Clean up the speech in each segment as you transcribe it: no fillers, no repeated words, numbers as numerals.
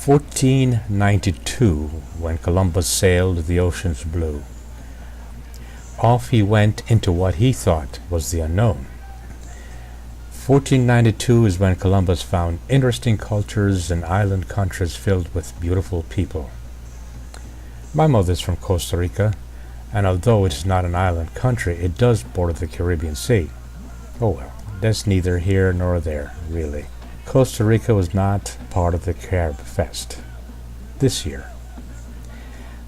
1492, when Columbus sailed the ocean's blue. Off he went into what he thought was the unknown. 1492 is when Columbus found interesting cultures and island countries filled with beautiful people. My mother's from Costa Rica, and although it is not an island country, it does border the Caribbean Sea. Oh well, that's neither here nor there, really. Costa Rica was not part of the Caribfest this year.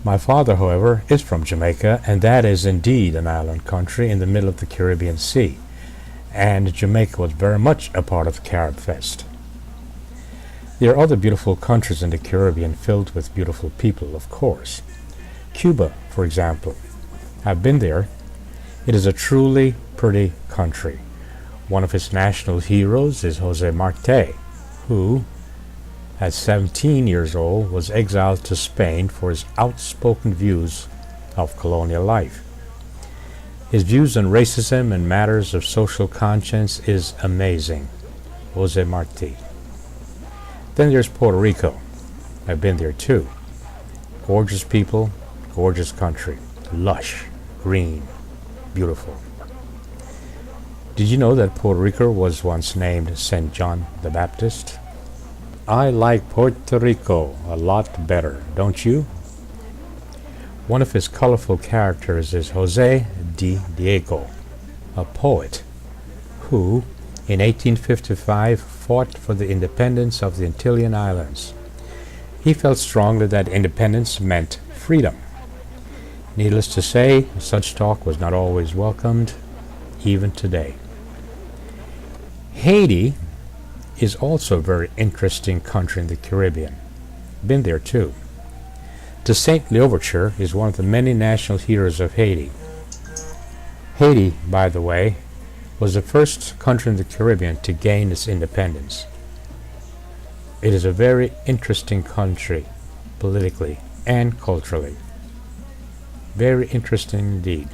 My father, however, is from Jamaica, and that is indeed an island country in the middle of the Caribbean Sea, and Jamaica was very much a part of the Caribfest. There are other beautiful countries in the Caribbean filled with beautiful people, of course. Cuba, for example. I've been there. It is a truly pretty country. One of its national heroes is Jose Marti, who, at 17 years old, was exiled to Spain for his outspoken views of colonial life. His views on racism and matters of social conscience is amazing. Jose Marti. Then there's Puerto Rico. I've been there too. Gorgeous people, gorgeous country. Lush, green, beautiful. Did you know that Puerto Rico was once named St. John the Baptist? I like Puerto Rico a lot better, don't you? One of his colorful characters is Jose de Diego, a poet who, in 1855, fought for the independence of the Antillean Islands. He felt strongly that independence meant freedom. Needless to say, such talk was not always welcomed, even today. Haiti is also a very interesting country in the Caribbean. Been there too. The Saintly Overture is one of the many national heroes of Haiti. Haiti, by the way, was the first country in the Caribbean to gain its independence. It is a very interesting country, politically and culturally. Very interesting indeed.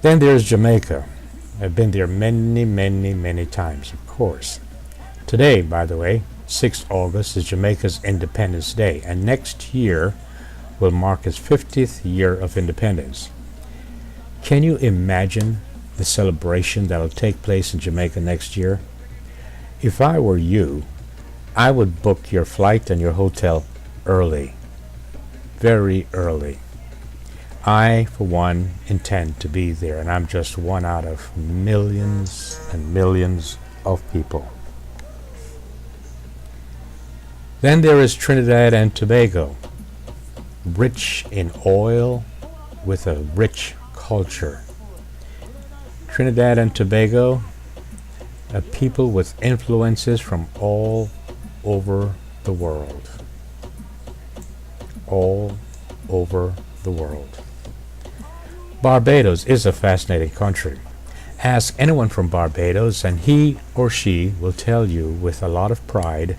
Then there's Jamaica. I've been there many times, of course. Today, by the way, 6th August is Jamaica's Independence Day, and next year will mark its 50th year of independence. Can you imagine the celebration that will take place in Jamaica next year? If I were you, I would book your flight and your hotel early. Very early. I, for one, intend to be there, and I'm just one out of millions and millions of people. Then there is Trinidad and Tobago, rich in oil with a rich culture. Trinidad and Tobago, a people with influences from all over the world. All over the world. Barbados is a fascinating country. Ask anyone from Barbados and he or she will tell you with a lot of pride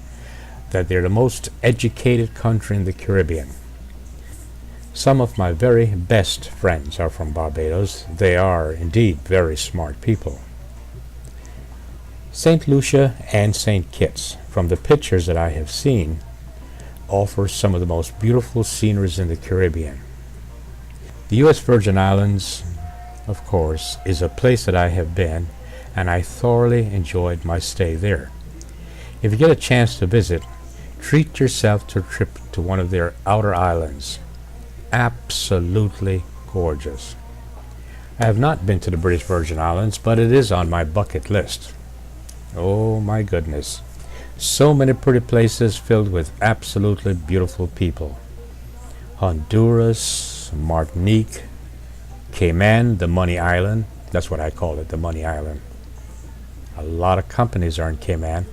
that they're the most educated country in the Caribbean. Some of my very best friends are from Barbados. They are indeed very smart people. St. Lucia and St. Kitts, from the pictures that I have seen, offer some of the most beautiful sceneries in the Caribbean. The U.S. Virgin Islands, of course, is a place that I have been, and I thoroughly enjoyed my stay there. If you get a chance to visit, treat yourself to a trip to one of their outer islands. Absolutely gorgeous. I have not been to the British Virgin Islands, but it is on my bucket list. Oh my goodness. So many pretty places filled with absolutely beautiful people. Honduras, Martinique, Cayman, the Money Island. That's what I call it, the Money Island. A lot of companies are in Cayman,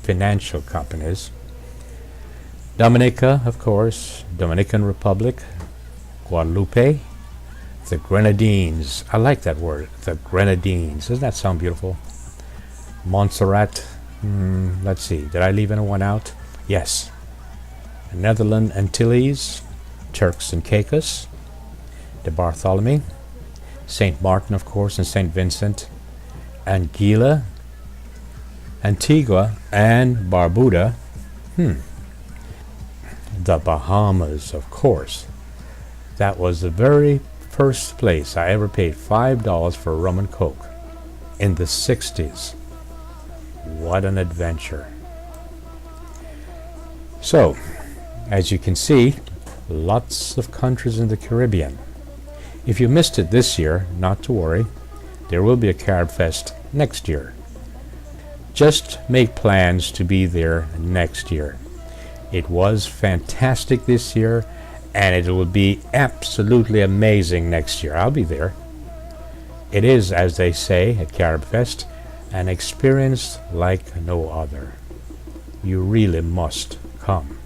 financial companies. Dominica, of course, Dominican Republic, Guadeloupe, the Grenadines. I like that word, the Grenadines. Doesn't that sound beautiful? Montserrat. Let's see, did I leave anyone out? Yes. Netherlands Antilles, Turks and Caicos, the Bartholomew, St. Martin, of course, and St. Vincent, Anguilla, Antigua, and Barbuda. The Bahamas, of course. That was the very first place I ever paid $5 for rum and coke in the 60s. What an adventure. So, as you can see, lots of countries in the Caribbean. If you missed it this year, not to worry, there will be a Caribfest next year. Just make plans to be there next year. It was fantastic this year, and it will be absolutely amazing next year. I'll be there. It is, as they say at Caribfest, an experience like no other. You really must come.